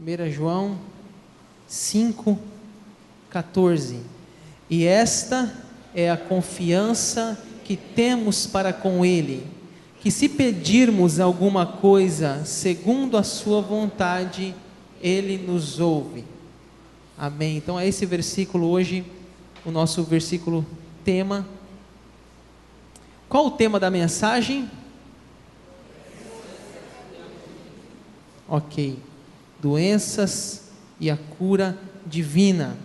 1 João 5,14. E esta é a confiança que temos para com Ele, que se pedirmos alguma coisa segundo a sua vontade, Ele nos ouve. Amém. Então é esse versículo hoje, o nosso versículo tema. Qual o tema da mensagem? Ok. Doenças e a cura divina.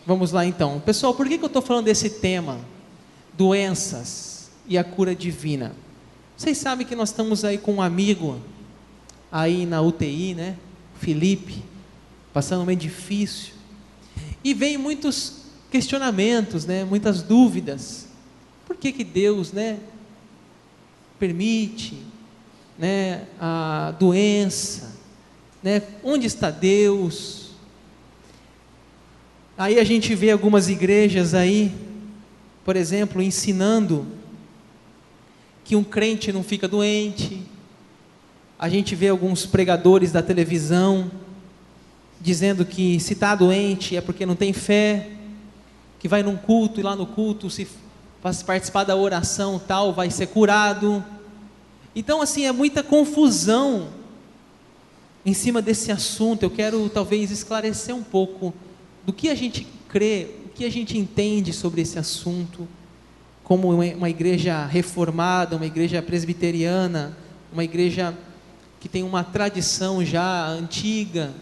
Vamos lá então. Pessoal, por que eu estou falando desse tema? Doenças e a cura divina. Vocês sabem que nós estamos aí com um amigo aí na UTI, né? Felipe, passando um momento difícil. E vem muitos questionamentos, né? Muitas dúvidas. Por que Deus, né? Permite, né? A doença, né? Onde está Deus? Aí a gente vê algumas igrejas aí, por exemplo, ensinando que um crente não fica doente. A gente vê alguns pregadores da televisão dizendo que se está doente é porque não tem fé, que vai num culto e lá no culto, se faz participar da oração tal, vai ser curado. Então assim, é muita confusão em cima desse assunto. Eu quero talvez esclarecer um pouco do que a gente crê, o que a gente entende sobre esse assunto, como uma igreja reformada, uma igreja presbiteriana, uma igreja que tem uma tradição já antiga.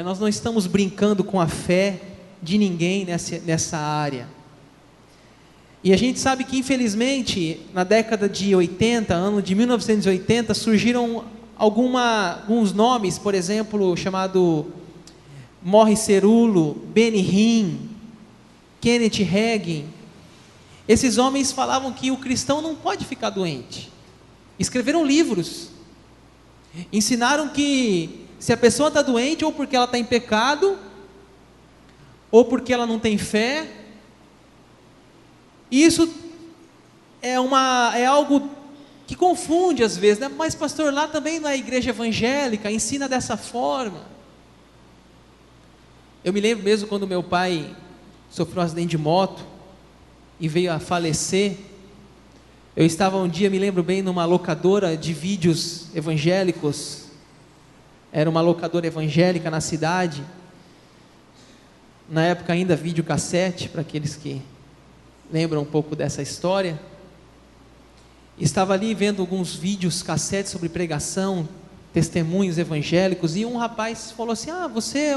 Nós não estamos brincando com a fé de ninguém nessa área. E a gente sabe que infelizmente, na década de 80, ano de 1980, surgiram alguns nomes, por exemplo, chamado Morris Cerullo, Benny Hinn, Kenneth Hagin. Esses homens falavam que o cristão não pode ficar doente. Escreveram livros, ensinaram que se a pessoa está doente, ou porque ela está em pecado, ou porque ela não tem fé. Isso é algo que confunde às vezes, né? Mas pastor, lá também na igreja evangélica ensina dessa forma. Eu me lembro mesmo quando meu pai sofreu um acidente de moto e veio a falecer. Eu estava um dia, me lembro bem, numa locadora de vídeos evangélicos. Era uma locadora evangélica na cidade. Na época ainda videocassete, para aqueles que lembram um pouco dessa história. Estava ali vendo alguns vídeos cassetes sobre pregação, testemunhos evangélicos, e um rapaz falou assim: você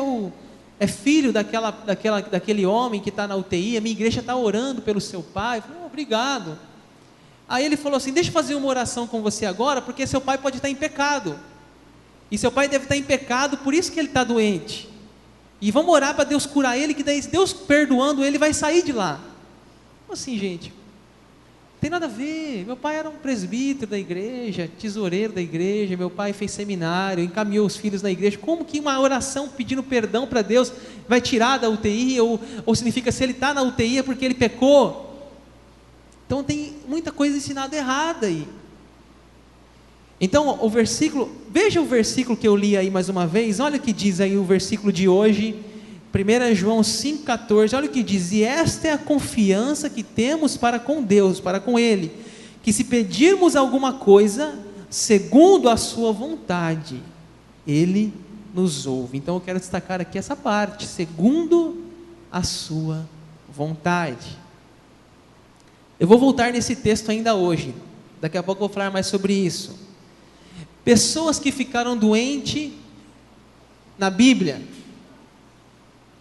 é filho daquele homem que está na UTI, a minha igreja está orando pelo seu pai. Eu falei: obrigado. Aí ele falou assim: deixa eu fazer uma oração com você agora, porque seu pai pode estar em pecado, e seu pai deve estar em pecado, por isso que ele está doente, e vamos orar para Deus curar ele, que daí Deus perdoando ele vai sair de lá. Como assim, gente? Não tem nada a ver. Meu pai era um presbítero da igreja, tesoureiro da igreja, meu pai fez seminário, encaminhou os filhos na igreja. Como que uma oração pedindo perdão para Deus vai tirar da UTI, ou significa se ele está na UTI é porque ele pecou? Então tem muita coisa ensinada errada aí. Então veja o versículo que eu li aí mais uma vez, olha o que diz aí o versículo de hoje, 1 João 5,14, olha o que diz: e esta é a confiança que temos para com Deus, para com Ele, que se pedirmos alguma coisa, segundo a sua vontade, Ele nos ouve. Então eu quero destacar aqui essa parte, segundo a sua vontade. Eu vou voltar nesse texto ainda hoje, daqui a pouco eu vou falar mais sobre isso. Pessoas que ficaram doentes na Bíblia.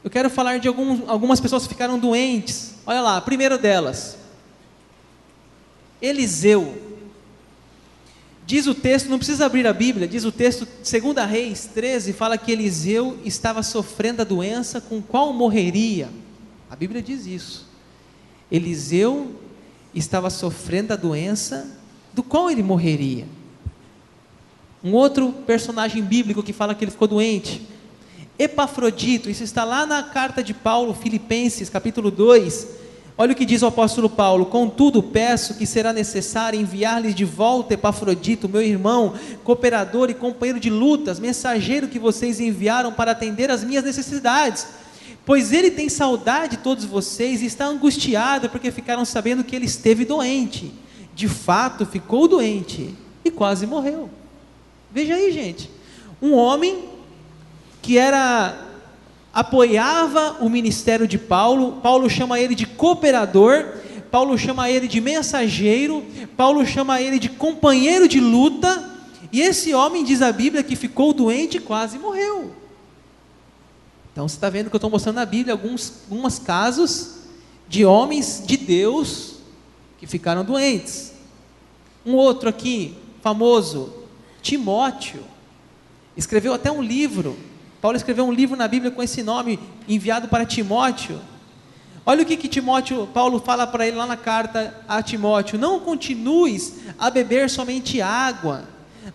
Eu quero falar de algumas pessoas que ficaram doentes. Olha lá, a primeira delas, Eliseu. Diz o texto, não precisa abrir a Bíblia, diz o texto, 2 Reis 13, fala que Eliseu estava sofrendo a doença com qual morreria. A Bíblia diz isso. Eliseu estava sofrendo a doença do qual ele morreria. Um outro personagem bíblico que fala que ele ficou doente, Epafrodito, isso está lá na carta de Paulo, Filipenses, capítulo 2, Olha o que diz o apóstolo Paulo: contudo peço que será necessário enviar-lhes de volta Epafrodito, meu irmão, cooperador e companheiro de lutas, mensageiro que vocês enviaram para atender às minhas necessidades, pois ele tem saudade de todos vocês e está angustiado porque ficaram sabendo que ele esteve doente. De fato ficou doente e quase morreu. Veja aí, gente, um homem que apoiava o ministério de Paulo. Paulo chama ele de cooperador, Paulo chama ele de mensageiro, Paulo chama ele de companheiro de luta, e esse homem, diz a Bíblia, que ficou doente e quase morreu. Então você está vendo que eu estou mostrando na Bíblia alguns casos de homens de Deus que ficaram doentes. Um outro aqui, famoso, Timóteo, escreveu até um livro. Paulo escreveu um livro na Bíblia com esse nome, enviado para Timóteo. Olha o que Paulo fala para ele lá na carta a Timóteo: não continues a beber somente água,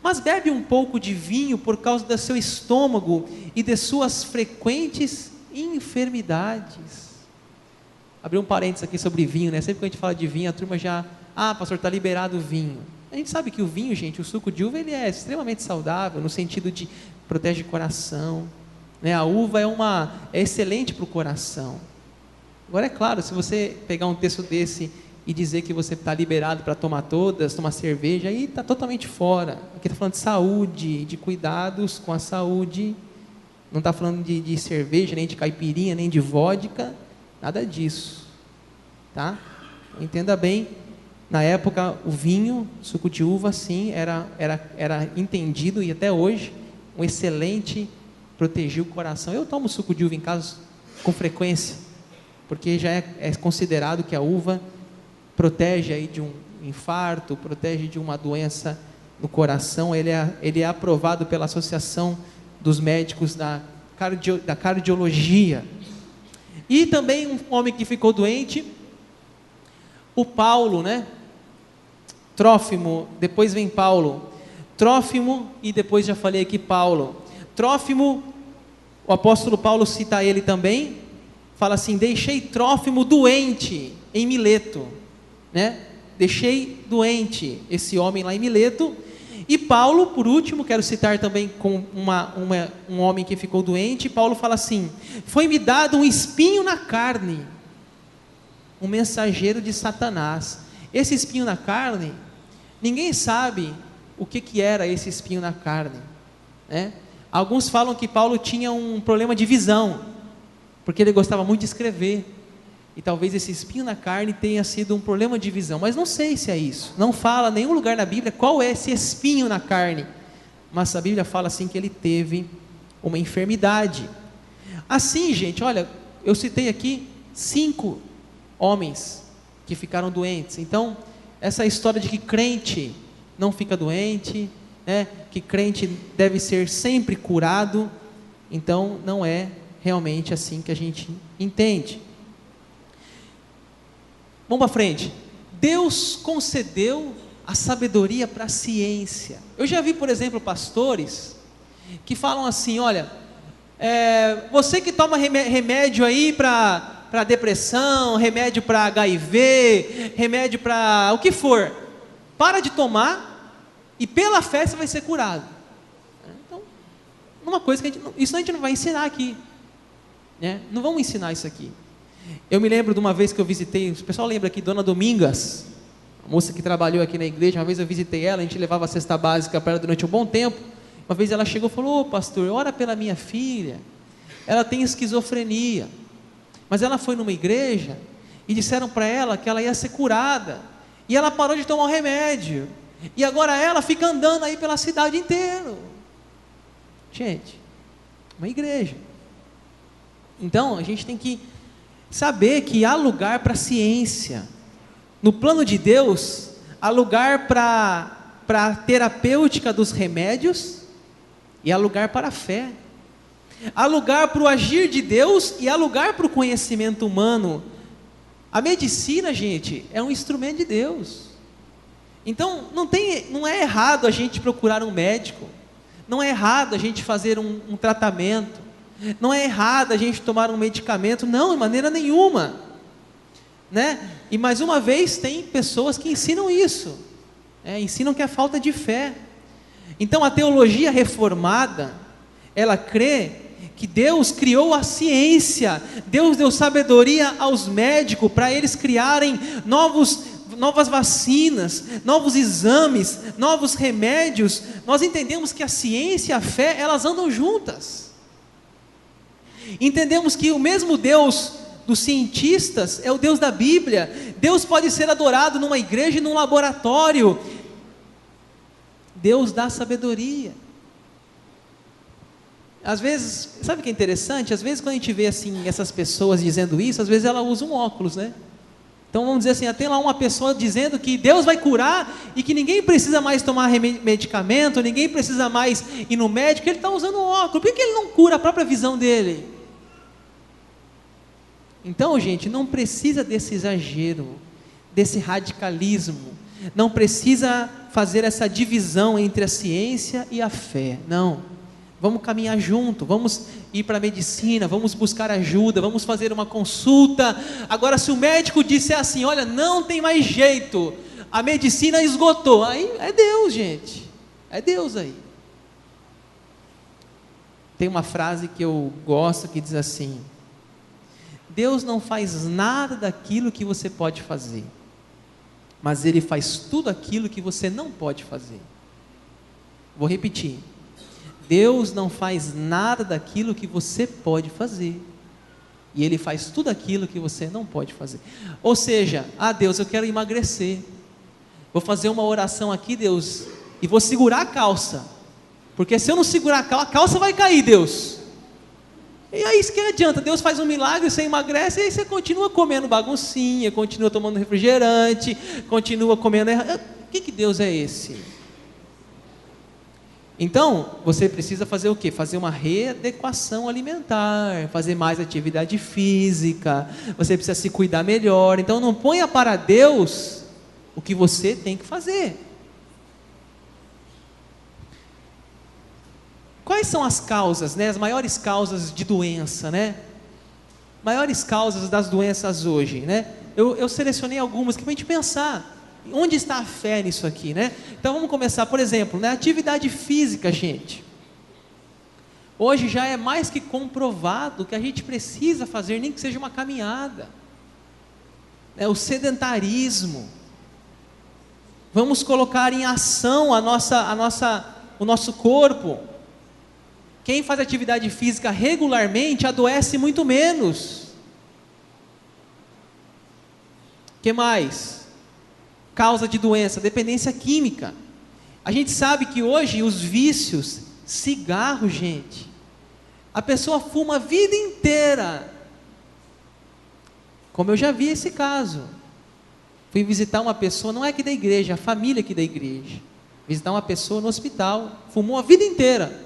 mas bebe um pouco de vinho por causa do seu estômago e de suas frequentes enfermidades. Abri um parênteses aqui sobre vinho, né? Sempre que a gente fala de vinho, a turma já, pastor, está liberado o vinho. A gente sabe que o vinho, gente, o suco de uva, ele é extremamente saudável, no sentido de protege o coração, né? A uva é excelente para o coração. Agora é claro, se você pegar um texto desse e dizer que você está liberado para tomar cerveja, aí está totalmente fora. Aqui está falando de saúde, de cuidados com a saúde, não está falando de cerveja, nem de caipirinha, nem de vodka, nada disso, tá? Entenda bem. Na época, o vinho, suco de uva, sim, era entendido, e até hoje, um excelente, proteger o coração. Eu tomo suco de uva em casa com frequência, porque já é considerado que a uva protege aí de um infarto, protege de uma doença no coração. Ele é aprovado pela Associação dos Médicos da Cardiologia. E também um homem que ficou doente, o Paulo, né? Trófimo, depois vem Paulo. Trófimo, e depois já falei aqui Paulo. Trófimo, o apóstolo Paulo cita ele também, fala assim: deixei Trófimo doente em Mileto, né? Deixei doente esse homem lá em Mileto. E Paulo, por último, quero citar também com um homem que ficou doente. Paulo fala assim: foi-me dado um espinho na carne, um mensageiro de Satanás. Esse espinho na carne, ninguém sabe o que era esse espinho na carne, né? Alguns falam que Paulo tinha um problema de visão, porque ele gostava muito de escrever, e talvez esse espinho na carne tenha sido um problema de visão, mas não sei se é isso. Não fala em nenhum lugar na Bíblia qual é esse espinho na carne, mas a Bíblia fala assim que ele teve uma enfermidade. Assim, gente, olha, eu citei aqui 5 homens que ficaram doentes. Então, essa história de que crente não fica doente, né, que crente deve ser sempre curado, então não é realmente assim que a gente entende. Vamos para frente. Deus concedeu a sabedoria para a ciência. Eu já vi, por exemplo, pastores que falam assim: olha, você que toma remédio aí para depressão, remédio para HIV, remédio para o que for, para de tomar e pela fé você vai ser curado. Então, uma coisa que isso a gente não vai ensinar aqui, né? Não vamos ensinar isso aqui. Eu me lembro de uma vez que eu visitei, o pessoal lembra aqui, Dona Domingas, a moça que trabalhou aqui na igreja. Uma vez eu visitei ela, a gente levava a cesta básica para ela durante um bom tempo. Uma vez ela chegou e falou: ô pastor, ora pela minha filha, ela tem esquizofrenia, mas ela foi numa igreja e disseram para ela que ela ia ser curada, e ela parou de tomar o remédio, e agora ela fica andando aí pela cidade inteira. Gente, uma igreja. Então a gente tem que saber que há lugar para a ciência. No plano de Deus, há lugar para a terapêutica dos remédios, e há lugar para a fé. Há lugar para o agir de Deus, e há lugar para o conhecimento humano. A medicina, gente, é um instrumento de Deus. Então, não é errado a gente procurar um médico, não é errado a gente fazer um tratamento, não é errado a gente tomar um medicamento, não, de maneira nenhuma. né? E mais uma vez tem pessoas que ensinam isso, ensinam que é falta de fé. Então a teologia reformada, ela crê que Deus criou a ciência, Deus deu sabedoria aos médicos para eles criarem novas vacinas, novos exames, novos remédios. Nós entendemos que a ciência e a fé, elas andam juntas. Entendemos que o mesmo Deus dos cientistas é o Deus da Bíblia. Deus pode ser adorado numa igreja e num laboratório. Deus dá sabedoria. Às vezes, sabe o que é interessante? Às vezes quando a gente vê assim, essas pessoas dizendo isso, às vezes ela usa um óculos, né? Então vamos dizer assim, tem lá uma pessoa dizendo que Deus vai curar e que ninguém precisa mais tomar medicamento, ninguém precisa mais ir no médico, ele está usando um óculos. Por que ele não cura a própria visão dele? Então, gente, não precisa desse exagero, desse radicalismo, não precisa fazer essa divisão entre a ciência e a fé, não. Vamos caminhar junto, vamos ir para a medicina, vamos buscar ajuda, vamos fazer uma consulta. Agora, se o médico disser assim, olha, não tem mais jeito, a medicina esgotou, aí é Deus, gente, é Deus aí. Tem uma frase que eu gosto que diz assim: Deus não faz nada daquilo que você pode fazer, mas Ele faz tudo aquilo que você não pode fazer. Vou repetir: Deus não faz nada daquilo que você pode fazer, e Ele faz tudo aquilo que você não pode fazer. Ou seja, Deus, eu quero emagrecer, vou fazer uma oração aqui, Deus, e vou segurar a calça, porque se eu não segurar a calça vai cair, Deus. E aí isso que adianta? Deus faz um milagre, você emagrece, e aí você continua comendo baguncinha, continua tomando refrigerante, continua comendo errado. Que Deus é esse? Então, você precisa fazer o quê? Fazer uma readequação alimentar, fazer mais atividade física, você precisa se cuidar melhor. Então não ponha para Deus o que você tem que fazer. Quais são as causas, né? As maiores causas de doença, né? Maiores causas das doenças hoje, né? Eu selecionei algumas que para a gente pensar, onde está a fé nisso aqui, né? Então vamos começar, por exemplo, né? Atividade física, gente. Hoje já é mais que comprovado que a gente precisa fazer, nem que seja uma caminhada. O sedentarismo. Vamos colocar em ação o nosso corpo. Quem faz atividade física regularmente adoece muito menos. O que mais? Causa de doença, dependência química. A gente sabe que hoje os vícios, cigarro, gente, a pessoa fuma a vida inteira. Como eu já vi esse caso. Fui visitar uma pessoa, não é aqui da igreja, a família aqui da igreja. Visitar uma pessoa no hospital, fumou a vida inteira.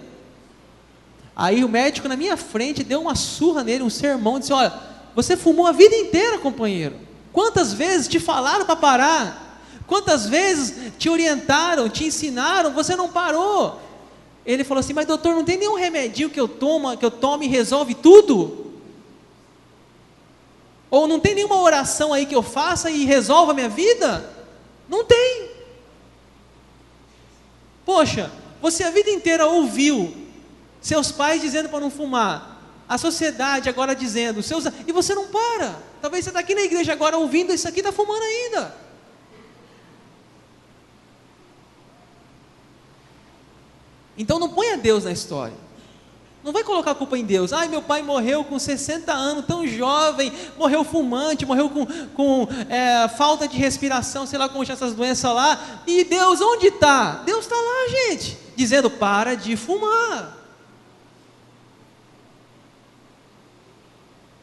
Aí o médico na minha frente deu uma surra nele, um sermão, disse: olha, você fumou a vida inteira, companheiro. Quantas vezes te falaram para parar? Quantas vezes te orientaram, te ensinaram, você não parou? Ele falou assim: mas doutor, não tem nenhum remedinho que eu tome e resolve tudo? Ou não tem nenhuma oração aí que eu faça e resolva a minha vida? Não tem. Poxa, você a vida inteira ouviu seus pais dizendo para não fumar, a sociedade agora dizendo, e você não para. Talvez você está aqui na igreja agora ouvindo isso aqui, está fumando ainda. Então não ponha Deus na história. Não vai colocar a culpa em Deus. Ai, meu pai morreu com 60 anos, tão jovem, morreu fumante, morreu com falta de respiração, sei lá como chama essas doenças lá. E Deus onde está? Deus está lá, gente, dizendo: para de fumar.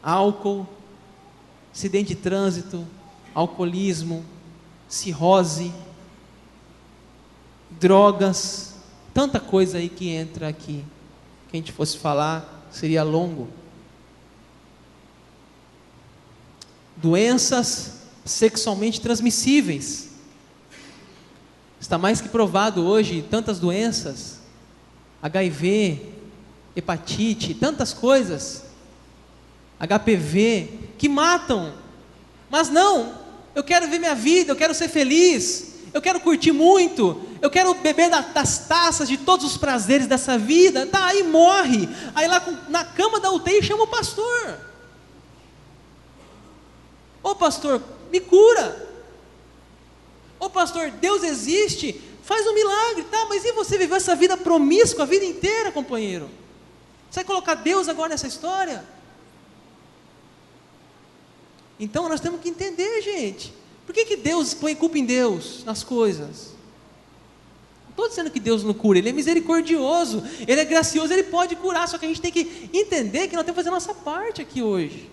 Álcool, acidente de trânsito, alcoolismo, cirrose, drogas, tanta coisa aí que entra aqui. Que a gente fosse falar, seria longo. Doenças sexualmente transmissíveis. Está mais que provado hoje, tantas doenças, HIV, hepatite, tantas coisas, HPV, que matam. Mas não, eu quero ver minha vida, eu quero ser feliz, eu quero curtir muito, eu quero beber das taças de todos os prazeres dessa vida. Tá, aí morre, aí lá na cama da UTI chama o pastor. Ô pastor, me cura. Ô pastor, Deus existe, faz um milagre. Tá, mas e você viveu essa vida promíscua a vida inteira, companheiro? Você vai colocar Deus agora nessa história? Então nós temos que entender, gente, por que Deus põe culpa em Deus nas coisas? Não estou dizendo que Deus não cura, Ele é misericordioso, Ele é gracioso, Ele pode curar, só que a gente tem que entender que nós temos que fazer a nossa parte aqui hoje.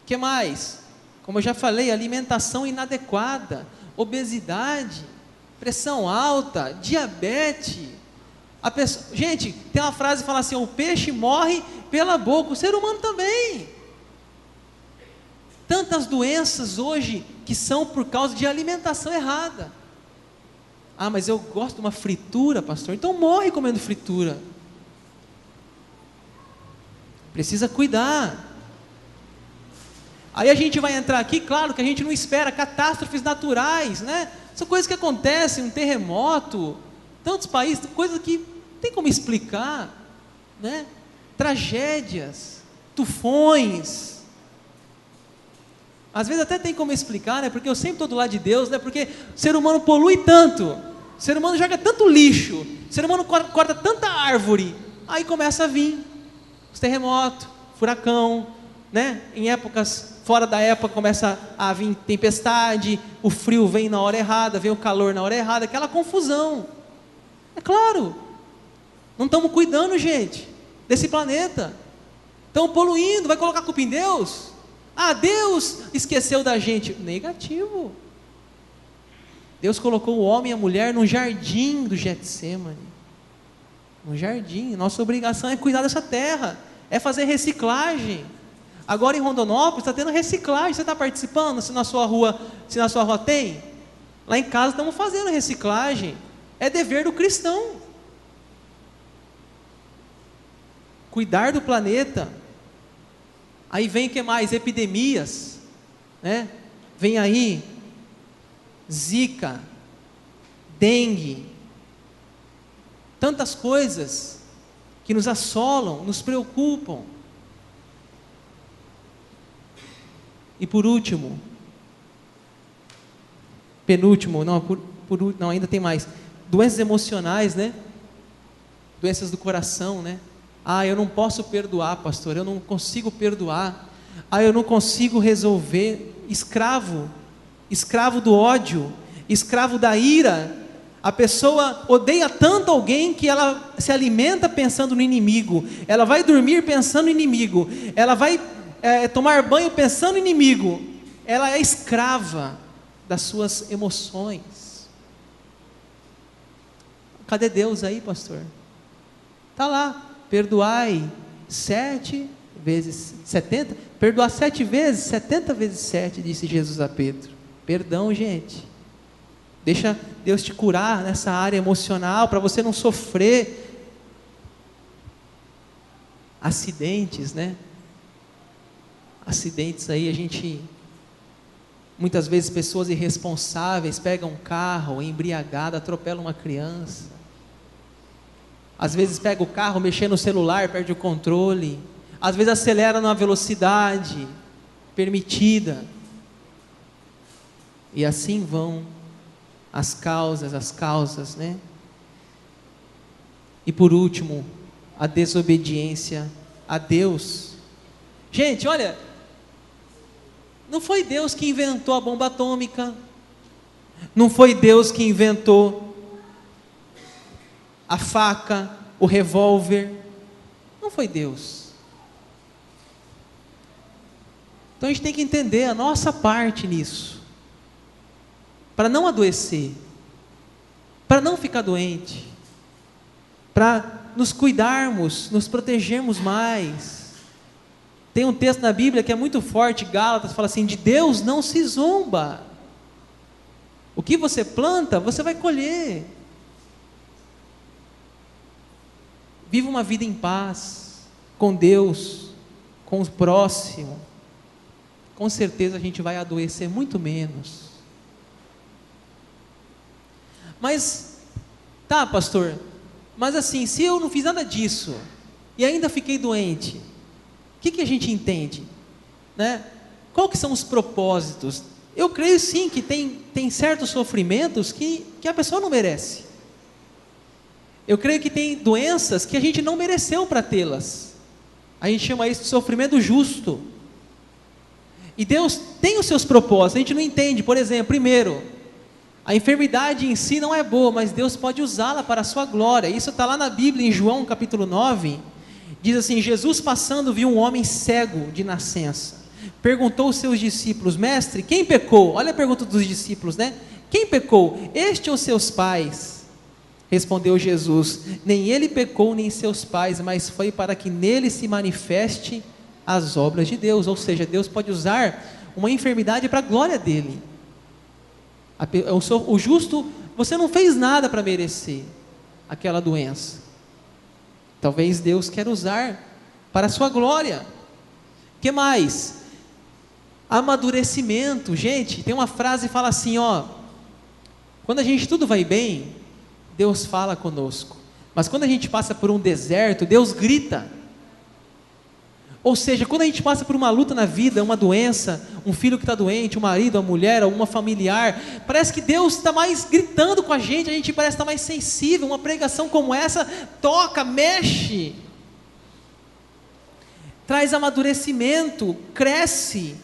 O que mais? Como eu já falei, alimentação inadequada, obesidade, pressão alta, diabetes. Gente, tem uma frase que fala assim: o peixe morre pela boca, o ser humano também. Tantas doenças hoje que são por causa de alimentação errada. Ah, mas eu gosto de uma fritura, pastor, então morre comendo fritura. Precisa cuidar. Aí a gente vai entrar aqui, claro que a gente não espera catástrofes naturais, né? São coisas que acontecem, um terremoto, tantos países, coisas que não tem como explicar, né? Tragédias, tufões. Às vezes até tem como explicar, né? Porque eu sempre estou do lado de Deus, né? Porque o ser humano polui tanto, o ser humano joga tanto lixo, o ser humano corta tanta árvore, aí começa a vir os terremotos, furacão, né? Em épocas fora da época começa a vir tempestade, o frio vem na hora errada, vem o calor na hora errada, aquela confusão. É claro, não estamos cuidando, gente, desse planeta, estão poluindo, vai colocar a culpa em Deus? Ah, Deus esqueceu da gente. Negativo. Deus colocou o homem e a mulher no jardim do Getsêmani, no jardim. Nossa obrigação é cuidar dessa terra, é fazer reciclagem. Agora em Rondonópolis está tendo reciclagem. Você está participando? Se na sua rua tem? Lá em casa estamos fazendo reciclagem. É dever do cristão cuidar do planeta. Aí vem o que mais? Epidemias, né? Vem aí Zika, dengue, tantas coisas que nos assolam, nos preocupam. E por último, penúltimo, não, ainda tem mais, doenças emocionais, né? Doenças do coração, né? Ah, eu não posso perdoar, pastor, eu não consigo perdoar. Ah, eu não consigo resolver. Escravo do ódio, escravo da ira. A pessoa odeia tanto alguém que ela se alimenta pensando no inimigo, ela vai dormir pensando no inimigo, ela vai tomar banho pensando no inimigo, ela é escrava das suas emoções. Cadê Deus aí, pastor? Está lá. Perdoai 7 vezes 70, perdoar 7 vezes, 70 vezes 7, disse Jesus a Pedro. Perdão, gente. Deixa Deus te curar nessa área emocional, para você não sofrer acidentes, né? Acidentes aí, muitas vezes pessoas irresponsáveis pegam um carro embriagado, atropelam uma criança. Às vezes pega o carro, mexendo no celular, perde o controle. Às vezes acelera na velocidade permitida. E assim vão as causas, né? E por último, a desobediência a Deus. Gente, olha, não foi Deus que inventou a bomba atômica, não foi Deus que inventou a faca, o revólver, não foi Deus. Então a gente tem que entender a nossa parte nisso, para não adoecer, para não ficar doente, para nos cuidarmos, nos protegermos mais. Tem um texto na Bíblia que é muito forte, Gálatas, fala assim: de Deus não se zomba. O que você planta, você vai colher. Viva uma vida em paz, com Deus, com o próximo, com certeza a gente vai adoecer muito menos. Mas, tá, pastor, mas assim, se eu não fiz nada disso, e ainda fiquei doente, o que a gente entende? Né? Qual que são os propósitos? Eu creio sim que tem certos sofrimentos que a pessoa não merece. Eu creio que tem doenças que a gente não mereceu para tê-las. A gente chama isso de sofrimento justo. E Deus tem os seus propósitos, a gente não entende. Por exemplo, primeiro, a enfermidade em si não é boa, mas Deus pode usá-la para a sua glória. Isso está lá na Bíblia, em João capítulo 9, diz assim: Jesus passando viu um homem cego de nascença. Perguntou aos seus discípulos: mestre, quem pecou? Olha a pergunta dos discípulos, né? Quem pecou? Este ou seus pais? Respondeu Jesus: nem ele pecou, nem seus pais, mas foi para que nele se manifeste as obras de Deus. Ou seja, Deus pode usar uma enfermidade para a glória dele. O justo, você não fez nada para merecer aquela doença. Talvez Deus quer usar para a sua glória. O que mais? Amadurecimento. Gente, tem uma frase que fala assim, ó: quando a gente tudo vai bem, Deus fala conosco, mas quando a gente passa por um deserto, Deus grita. Ou seja, quando a gente passa por uma luta na vida, uma doença, um filho que está doente, um marido, uma mulher, alguma familiar, parece que Deus está mais gritando com a gente parece estar mais sensível. Uma pregação como essa toca, mexe, traz amadurecimento, cresce.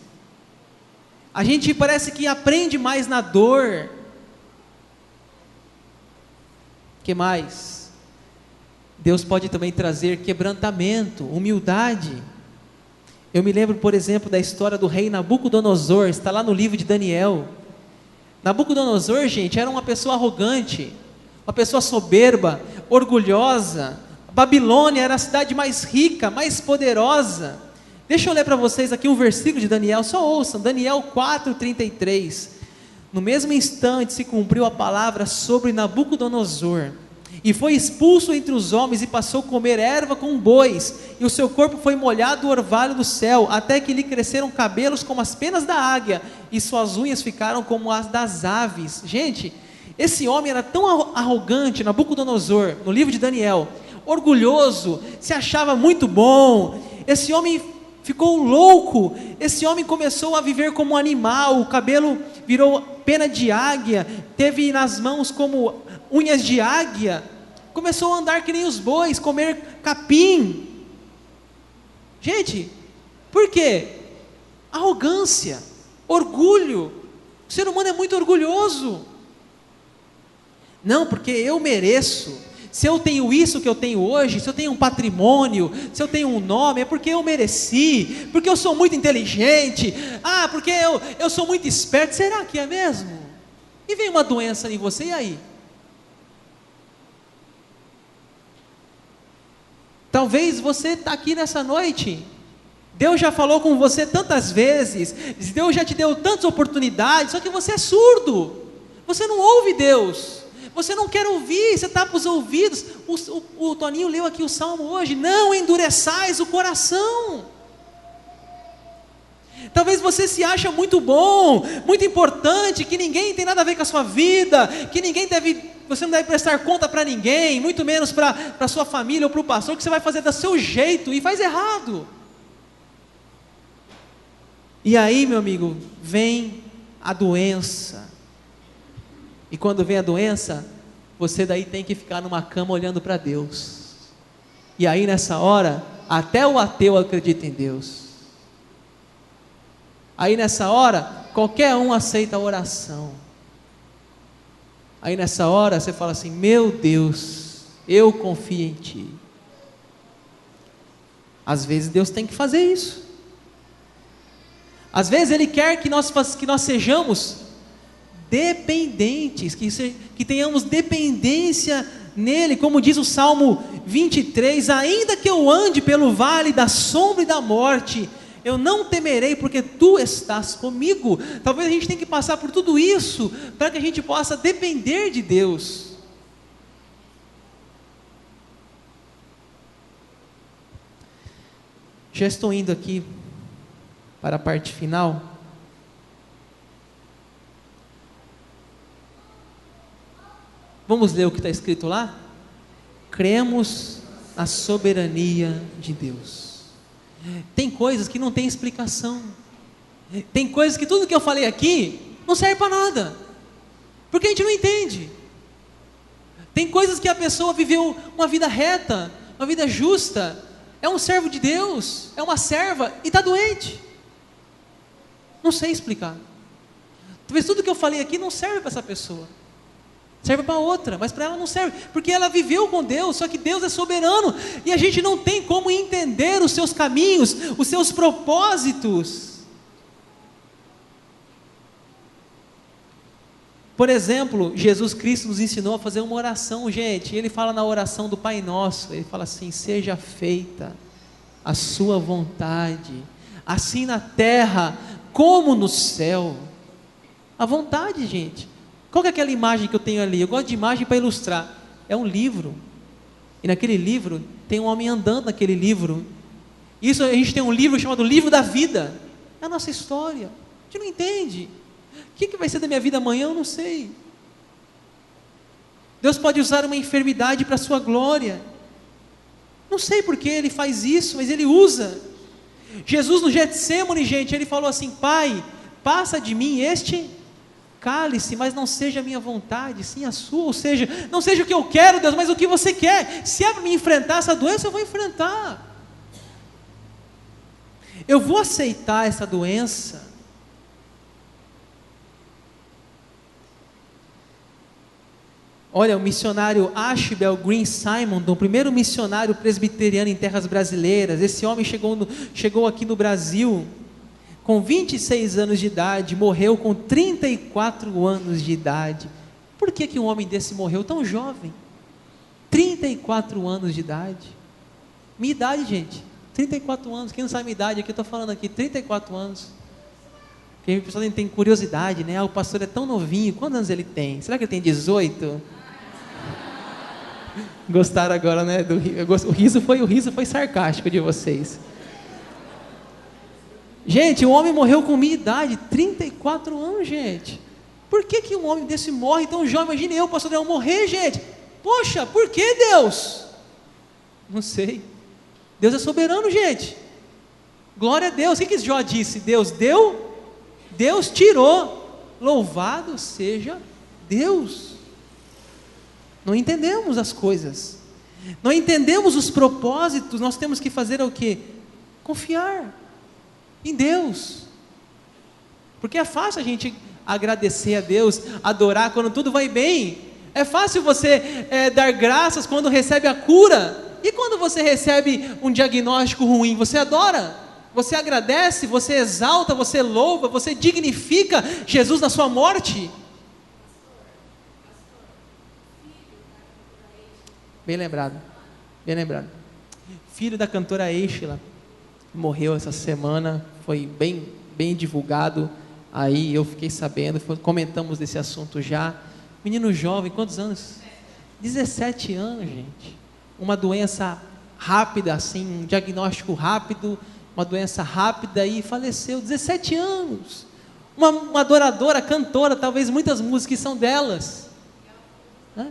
A gente parece que aprende mais na dor. O que mais? Deus pode também trazer quebrantamento, humildade. Eu me lembro, por exemplo, da história do rei Nabucodonosor, está lá no livro de Daniel. Nabucodonosor, gente, era uma pessoa arrogante, uma pessoa soberba, orgulhosa. Babilônia era a cidade mais rica, mais poderosa. Deixa eu ler para vocês aqui um versículo de Daniel, só ouçam, Daniel 4:33. No mesmo instante se cumpriu a palavra sobre Nabucodonosor, e foi expulso entre os homens, e passou a comer erva com bois, e o seu corpo foi molhado do orvalho do céu, até que lhe cresceram cabelos como as penas da águia, e suas unhas ficaram como as das aves. Gente, esse homem era tão arrogante, Nabucodonosor, no livro de Daniel, orgulhoso, se achava muito bom. Esse homem ficou louco, esse homem começou a viver como um animal, o cabelo virou pena de águia, teve nas mãos como unhas de águia, começou a andar que nem os bois, comer capim. Gente, por quê? Arrogância, orgulho. O ser humano é muito orgulhoso. Não, porque eu mereço. Se eu tenho isso que eu tenho hoje, se eu tenho um patrimônio, se eu tenho um nome, é porque eu mereci, porque eu sou muito inteligente, porque eu sou muito esperto. Será que é mesmo? E vem uma doença em você, e aí? Talvez você está aqui nessa noite, Deus já falou com você tantas vezes, Deus já te deu tantas oportunidades, só que você é surdo, você não ouve Deus, você não quer ouvir, você tapa os ouvidos. O Toninho leu aqui o salmo hoje: não endureçais o coração. Talvez você se acha muito bom, muito importante, que ninguém tem nada a ver com a sua vida, que você não deve prestar conta para ninguém, muito menos para a sua família ou para o pastor, que você vai fazer do seu jeito e faz errado. E aí, meu amigo, vem a doença. E quando vem a doença, você daí tem que ficar numa cama olhando para Deus. E aí nessa hora, até o ateu acredita em Deus. Aí nessa hora, qualquer um aceita a oração. Aí nessa hora você fala assim: meu Deus, eu confio em Ti. Às vezes Deus tem que fazer isso. Às vezes Ele quer que nós sejamos dependentes, que tenhamos dependência nele, como diz o Salmo 23, ainda que eu ande pelo vale da sombra e da morte, eu não temerei, porque Tu estás comigo. Talvez a gente tenha que passar por tudo isso, para que a gente possa depender de Deus. Já estou indo aqui para a parte final. Vamos ler o que está escrito lá? Cremos na soberania de Deus. Tem coisas que não tem explicação. Tem coisas que tudo que eu falei aqui não serve para nada, porque a gente não entende. Tem coisas que a pessoa viveu uma vida reta, uma vida justa, é um servo de Deus, é uma serva e está doente. Não sei explicar. Talvez tudo que eu falei aqui não serve para essa pessoa, serve para outra, mas para ela não serve, porque ela viveu com Deus. Só que Deus é soberano e a gente não tem como entender os seus caminhos, os seus propósitos. Por exemplo, Jesus Cristo nos ensinou a fazer uma oração, gente. Ele fala na oração do Pai Nosso, ele fala assim: seja feita a sua vontade, assim na terra como no céu. A vontade, gente. Qual que é aquela imagem que eu tenho ali? Eu gosto de imagem para ilustrar. É um livro, e naquele livro tem um homem andando naquele livro. Isso, a gente tem um livro chamado Livro da Vida. É a nossa história. A gente não entende. O que vai ser da minha vida amanhã? Eu não sei. Deus pode usar uma enfermidade para a sua glória. Não sei porque Ele faz isso, mas Ele usa. Jesus no Getsêmani, gente, Ele falou assim: Pai, passa de mim este cálice, mas não seja a minha vontade, sim a sua. Ou seja, não seja o que eu quero, Deus, mas o que você quer. Se é para me enfrentar essa doença, eu vou enfrentar. Eu vou aceitar essa doença. Olha, o missionário Ashbel Green Simon, o primeiro missionário presbiteriano em terras brasileiras. Esse homem chegou aqui no Brasil com 26 anos de idade, morreu com 34 anos de idade. Por que um homem desse morreu tão jovem? 34 anos de idade. Minha idade, gente, 34 anos. Quem não sabe minha idade aqui, eu estou falando aqui, 34 anos. Porque o pessoal tem curiosidade, né? O pastor é tão novinho, quantos anos ele tem? Será que ele tem 18? Gostaram agora, né? O riso foi sarcástico de vocês. Gente, um homem morreu com minha idade, 34 anos, gente. Por que um homem desse morre tão jovem? Imagine eu, pastor Adriano, morrer, gente. Poxa, por que Deus? Não sei. Deus é soberano, gente. Glória a Deus. O que Jó disse? Deus deu, Deus tirou. Louvado seja Deus. Não entendemos as coisas, não entendemos os propósitos. Nós temos que fazer o quê? Confiar em Deus, porque é fácil a gente agradecer a Deus, adorar quando tudo vai bem. É fácil você dar graças quando recebe a cura, e quando você recebe um diagnóstico ruim, você adora, você agradece, você exalta, você louva, você dignifica Jesus na sua morte. Bem lembrado, bem lembrado. Filho da cantora Eichla, morreu essa semana, foi bem divulgado, aí eu fiquei sabendo, comentamos desse assunto já. Menino jovem, quantos anos? 17 anos, gente. Uma doença rápida, assim, um diagnóstico rápido, uma doença rápida, e faleceu, 17 anos. Uma adoradora, cantora, talvez muitas músicas são delas, né?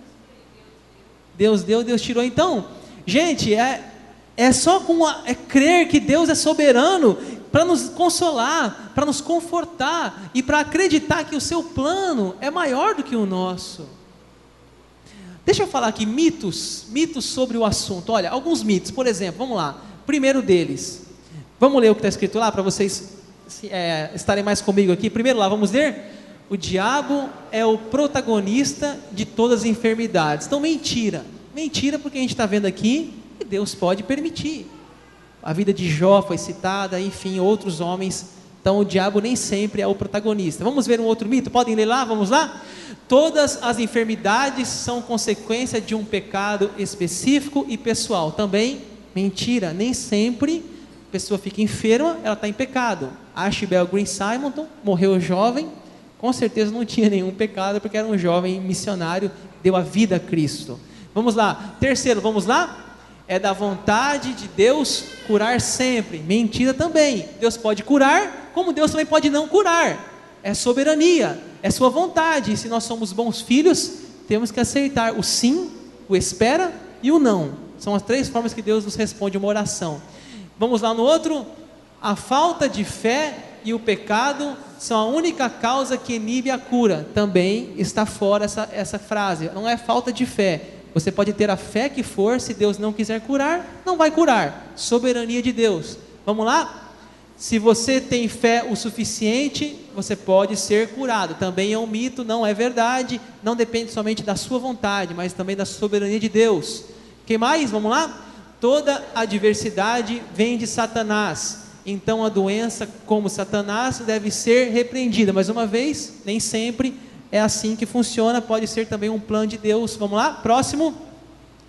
Deus deu, Deus tirou. Então, gente, é só crer que Deus é soberano para nos consolar, para nos confortar e para acreditar que o seu plano é maior do que o nosso. Deixa eu falar aqui mitos sobre o assunto. Olha, alguns mitos, por exemplo, vamos lá. Primeiro deles, vamos ler o que está escrito lá para vocês estarem mais comigo aqui. Primeiro lá, vamos ler? O diabo é o protagonista de todas as enfermidades. Então, mentira, porque a gente está vendo aqui que Deus pode permitir. A vida de Jó foi citada, enfim, outros homens. Então, o diabo nem sempre é o protagonista. Vamos ver um outro mito? Podem ler lá? Vamos lá? Todas as enfermidades são consequência de um pecado específico e pessoal. Também, mentira, nem sempre a pessoa fica enferma, ela está em pecado. Ashbel Green Simonton morreu jovem, com certeza não tinha nenhum pecado, porque era um jovem missionário, deu a vida a Cristo. Vamos lá, terceiro, vamos lá? É da vontade de Deus curar sempre. Mentira também. Deus pode curar, como Deus também pode não curar. É soberania, é sua vontade. E se nós somos bons filhos, temos que aceitar o sim, o espera e o não. São as 3 formas que Deus nos responde uma oração. Vamos lá no outro. A falta de fé e o pecado são a única causa que inibe a cura. Também está fora essa frase. Não é falta de fé. Você pode ter a fé que for, se Deus não quiser curar, não vai curar. Soberania de Deus. Vamos lá? Se você tem fé o suficiente, você pode ser curado. Também é um mito, não é verdade. Não depende somente da sua vontade, mas também da soberania de Deus. Que mais? Vamos lá? Toda adversidade vem de Satanás. Então a doença, como Satanás, deve ser repreendida. Mais uma vez, nem sempre é assim que funciona. Pode ser também um plano de Deus. Vamos lá? Próximo.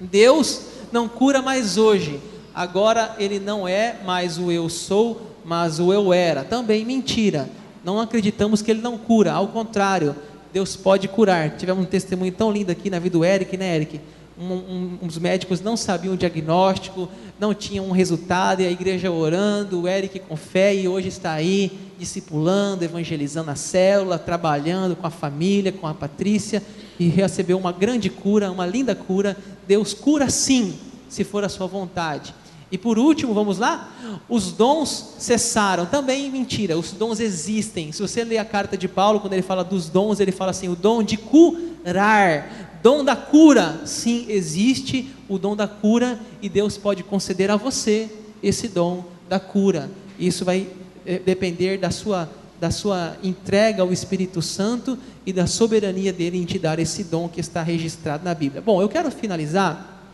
Deus não cura mais hoje. Agora Ele não é mais o eu sou, mas o eu era. Também mentira. Não acreditamos que Ele não cura. Ao contrário, Deus pode curar. Tivemos um testemunho tão lindo aqui na vida do Eric, né, Eric? Uns médicos não sabiam o diagnóstico, não tinham um resultado, e a igreja orando, o Eric com fé, e hoje está aí, discipulando, evangelizando a célula, trabalhando com a família, com a Patrícia, e recebeu uma grande cura, uma linda cura. Deus cura sim, se for a sua vontade. E por último, vamos lá? Os dons cessaram. Também mentira, os dons existem. Se você ler a carta de Paulo, quando ele fala dos dons, ele fala assim, o dom de curar, dom da cura. Sim, existe o dom da cura, e Deus pode conceder a você esse dom da cura. Isso vai depender da sua entrega ao Espírito Santo e da soberania dele em te dar esse dom que está registrado na Bíblia. Bom, eu quero finalizar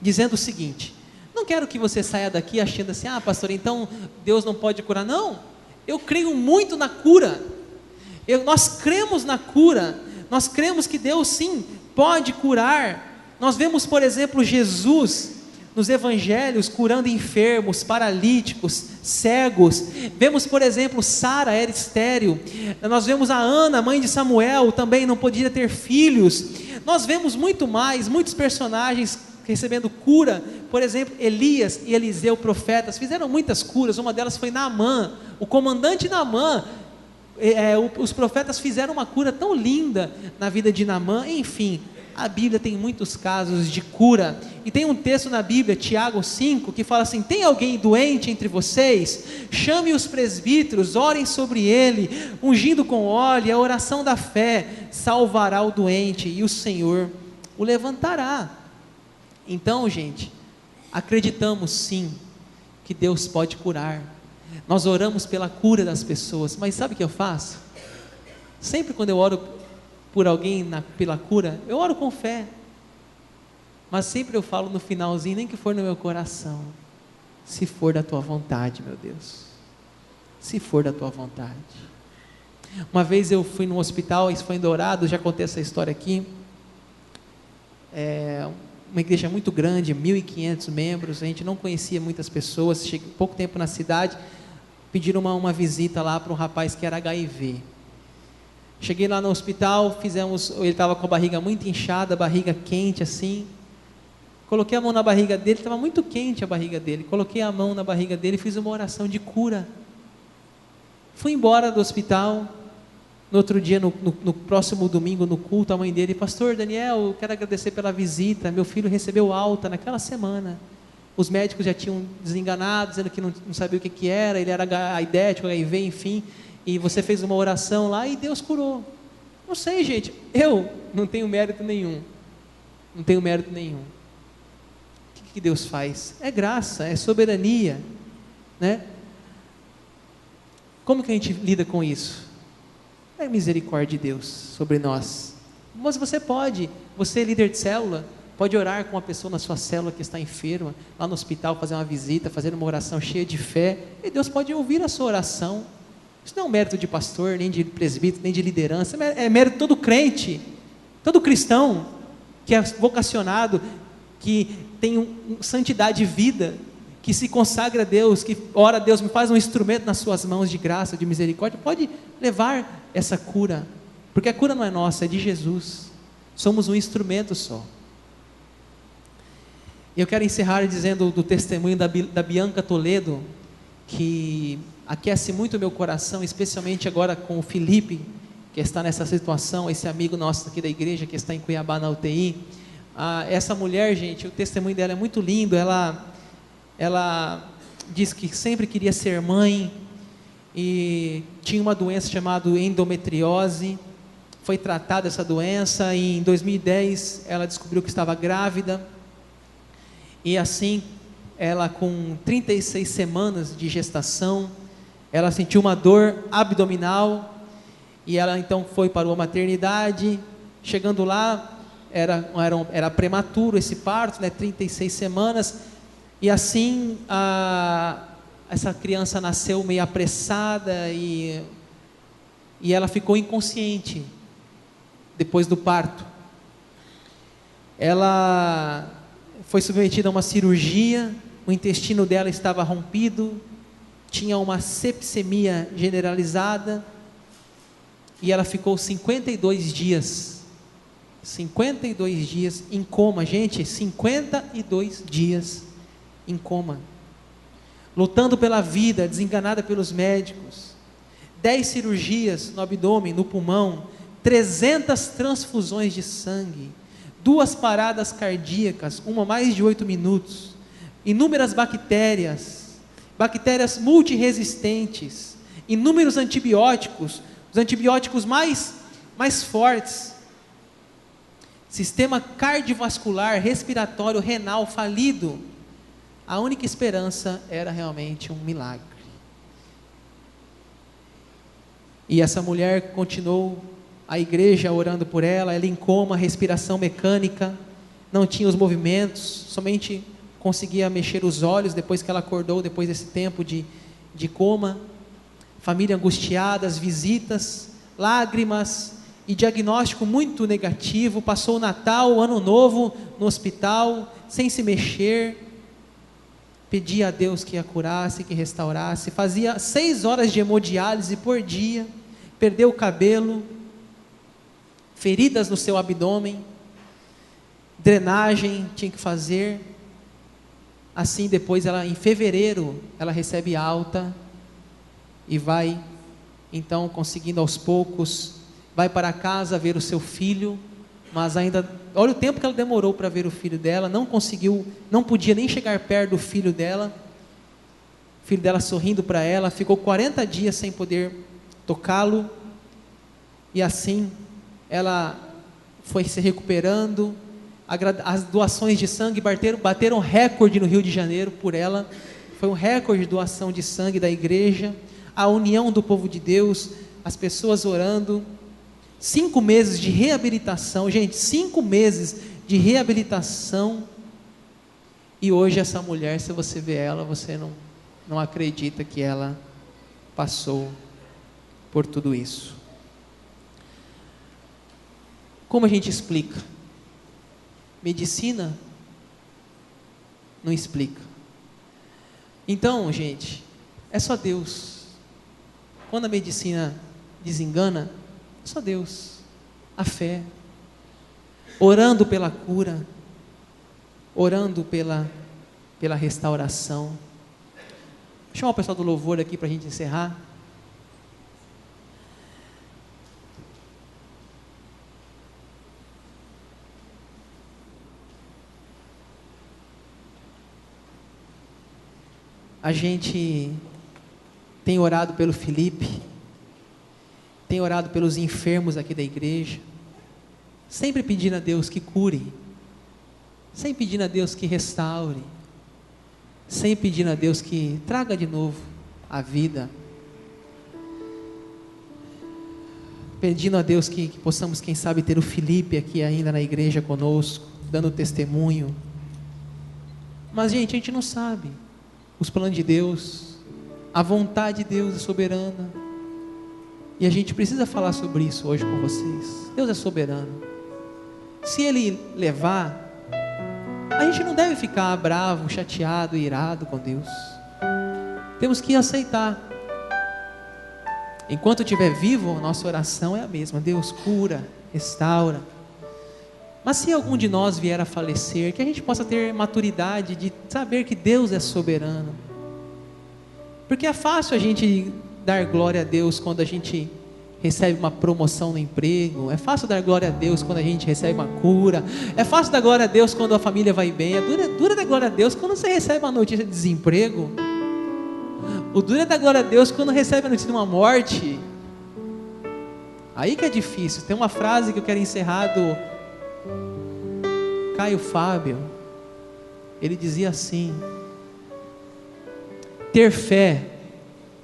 dizendo o seguinte: não quero que você saia daqui achando assim, pastor, então Deus não pode curar. Não, eu creio muito na cura. Nós cremos na cura. Nós cremos que Deus sim pode curar. Nós vemos, por exemplo, Jesus nos evangelhos curando enfermos, paralíticos, cegos. Vemos, por exemplo, Sara era estéril. Nós vemos a Ana, mãe de Samuel, também não podia ter filhos. Nós vemos muito mais, muitos personagens recebendo cura. Por exemplo, Elias e Eliseu, profetas, fizeram muitas curas. Uma delas foi Naamã, o comandante Naamã. Os profetas fizeram uma cura tão linda na vida de Naamã. Enfim, a Bíblia tem muitos casos de cura, e tem um texto na Bíblia, Tiago 5, que fala assim: tem alguém doente entre vocês? Chame os presbíteros, orem sobre ele, ungindo com óleo, e a oração da fé salvará o doente, e o Senhor o levantará. Então, gente, acreditamos sim que Deus pode curar. Nós oramos pela cura das pessoas, mas sabe o que eu faço? Sempre quando eu oro por alguém pela cura, eu oro com fé, mas sempre eu falo no finalzinho, nem que for no meu coração: se for da tua vontade, meu Deus, se for da tua vontade. Uma vez eu fui num hospital, isso foi em Dourado, já contei essa história aqui. Uma igreja muito grande, 1.500 membros, a gente não conhecia muitas pessoas, cheguei pouco tempo na cidade, pediram uma visita lá para um rapaz que era HIV. Cheguei lá no hospital, ele estava com a barriga muito inchada, barriga quente assim, coloquei a mão na barriga dele, estava muito quente a barriga dele, coloquei a mão na barriga dele e fiz uma oração de cura. Fui embora do hospital. No outro dia, no próximo domingo, no culto, a mãe dele: pastor Daniel, eu quero agradecer pela visita, meu filho recebeu alta naquela semana. Os médicos já tinham desenganado, dizendo que não sabia o que era, ele era aidético, HIV, enfim, e você fez uma oração lá e Deus curou. Não sei, gente, eu não tenho mérito nenhum, o que Deus faz? É graça, é soberania, né? Como que a gente lida com isso? É misericórdia de Deus sobre nós. Mas você é líder de célula, pode orar com uma pessoa na sua célula que está enferma, lá no hospital, fazer uma visita, fazer uma oração cheia de fé, e Deus pode ouvir a sua oração. Isso não é um mérito de pastor, nem de presbítero, nem de liderança, é mérito de todo crente, todo cristão que é vocacionado, que tem santidade de vida, que se consagra a Deus, que ora a Deus, me faz um instrumento nas suas mãos de graça, de misericórdia, pode levar essa cura, porque a cura não é nossa, é de Jesus, somos um instrumento só. Eu quero encerrar dizendo do testemunho da Bianca Toledo, que aquece muito o meu coração, especialmente agora com o Felipe, que está nessa situação, esse amigo nosso aqui da igreja, que está em Cuiabá na UTI. Essa mulher, gente, o testemunho dela é muito lindo. Ela diz que sempre queria ser mãe, e tinha uma doença chamada endometriose, foi tratada essa doença, e em 2010 ela descobriu que estava grávida, e assim, ela com 36 semanas de gestação, ela sentiu uma dor abdominal, e ela então foi para uma maternidade. Chegando lá, era prematuro esse parto, né, 36 semanas, e assim, essa criança nasceu meio apressada, e ela ficou inconsciente, depois do parto. Ela foi submetida a uma cirurgia, o intestino dela estava rompido, tinha uma sepsemia generalizada, e ela ficou 52 dias em coma, gente, 52 dias em coma, lutando pela vida, desenganada pelos médicos, 10 cirurgias no abdômen, no pulmão, 300 transfusões de sangue, 2 paradas cardíacas, uma mais de 8 minutos, inúmeras bactérias multiresistentes, inúmeros antibióticos, os antibióticos mais fortes, sistema cardiovascular, respiratório, renal falido. A única esperança era realmente um milagre. E essa mulher continuou, a igreja orando por ela em coma, respiração mecânica, não tinha os movimentos, somente conseguia mexer os olhos depois que ela acordou, depois desse tempo de coma. Família angustiada, as visitas, lágrimas e diagnóstico muito negativo. Passou o Natal, o Ano Novo no hospital, sem se mexer. Pedia a Deus que a curasse, que restaurasse. Fazia 6 horas de hemodiálise por dia, perdeu o cabelo, feridas no seu abdômen, drenagem tinha que fazer. Assim, depois em fevereiro, ela recebe alta e vai, então, conseguindo aos poucos, vai para casa ver o seu filho, mas ainda, olha o tempo que ela demorou para ver o filho dela, não conseguiu, não podia nem chegar perto do filho dela, o filho dela sorrindo para ela, ficou 40 dias sem poder tocá-lo, e assim, ela foi se recuperando. As doações de sangue bateram recorde no Rio de Janeiro por ela, foi um recorde de doação de sangue da igreja, a união do povo de Deus, as pessoas orando, 5 meses de reabilitação, gente, 5 meses de reabilitação, e hoje essa mulher, se você vê ela, você não acredita que ela passou por tudo isso. Como a gente explica? Medicina não explica. Então, gente, é só Deus. Quando a medicina desengana, é só Deus. A fé, orando pela cura, orando pela restauração. Vou chamar o pessoal do louvor aqui para a gente encerrar. A gente tem orado pelo Felipe, tem orado pelos enfermos aqui da igreja, sempre pedindo a Deus que cure, sempre pedindo a Deus que restaure, sempre pedindo a Deus que traga de novo a vida, pedindo a Deus que possamos, quem sabe, ter o Felipe aqui ainda na igreja conosco, dando testemunho. Mas, gente, a gente não sabe os planos de Deus, a vontade de Deus é soberana, e a gente precisa falar sobre isso hoje com vocês. Deus é soberano. Se Ele levar, a gente não deve ficar bravo, chateado, irado com Deus. Temos que aceitar. Enquanto estiver vivo, a nossa oração é a mesma: Deus, cura, restaura. Mas se algum de nós vier a falecer, que a gente possa ter maturidade de saber que Deus é soberano. Porque é fácil a gente dar glória a Deus quando a gente recebe uma promoção no emprego, é fácil dar glória a Deus quando a gente recebe uma cura, é fácil dar glória a Deus quando a família vai bem, é dura dar glória a Deus quando você recebe uma notícia de desemprego, o duro é dar glória a Deus quando recebe a notícia de uma morte. Aí que é difícil. Tem uma frase que eu quero encerrar do Caio Fábio. Ele dizia assim: ter fé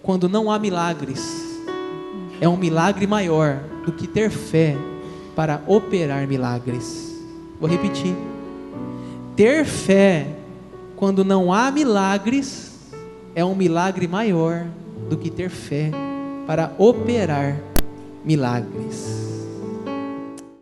quando não há milagres é um milagre maior do que ter fé para operar milagres. Vou repetir: ter fé quando não há milagres é um milagre maior do que ter fé para operar milagres.